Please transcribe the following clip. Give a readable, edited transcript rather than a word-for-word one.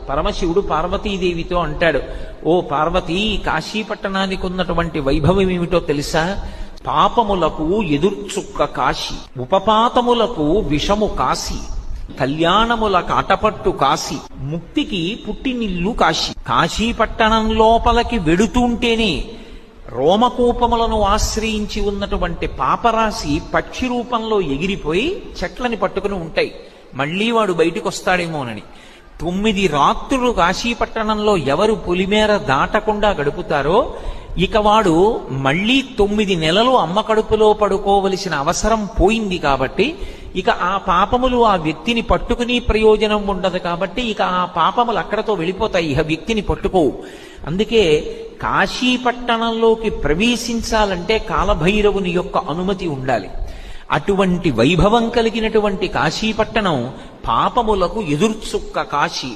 పరమశివుడు పార్వతీదేవితో అంటాడు, ఓ పార్వతీ, కాశీపట్టణానికి ఉన్నటువంటి వైభవం ఏమిటో తెలుసా? పాపములకు ఎదుర్చుక్క కాశీ, ఉపపాతములకు విషము కాశీ, కళ్యాణముల కాటపట్టు కాశీ, ముక్తికి పుట్టినిల్లు కాశీ. కాశీపట్టణం లోపలికి వెడుతుంటేనే రోమకూపములను ఆశ్రయించి ఉన్నటువంటి పాపరాశి పక్షి రూపంలో ఎగిరిపోయి చెట్లని పట్టుకుని ఉంటాయి. మళ్లీ వాడు బయటికి వస్తాడేమోనని 9 రాత్రులు కాశీపట్టణంలో ఎవరు పొలిమేర దాటకుండా గడుపుతారో ఇక వాడు మళ్లీ 9 నెలలు అమ్మ కడుపులో పడుకోవలసిన అవసరం పోయింది. కాబట్టి ఇక ఆ పాపములు ఆ వ్యక్తిని పట్టుకుని ప్రయోజనం ఉండదు. కాబట్టి ఇక ఆ పాపములు అక్కడతో వెళ్ళిపోతాయి, ఇక వ్యక్తిని పట్టుకోవు. అందుకే కాశీపట్టణంలోకి ప్రవేశించాలంటే కాలభైరవుని యొక్క అనుమతి ఉండాలి. అటువంటి వైభవం కలిగినటువంటి కాశీపట్టణం పాపములకు ఎదుర్చుక్క కాశీ.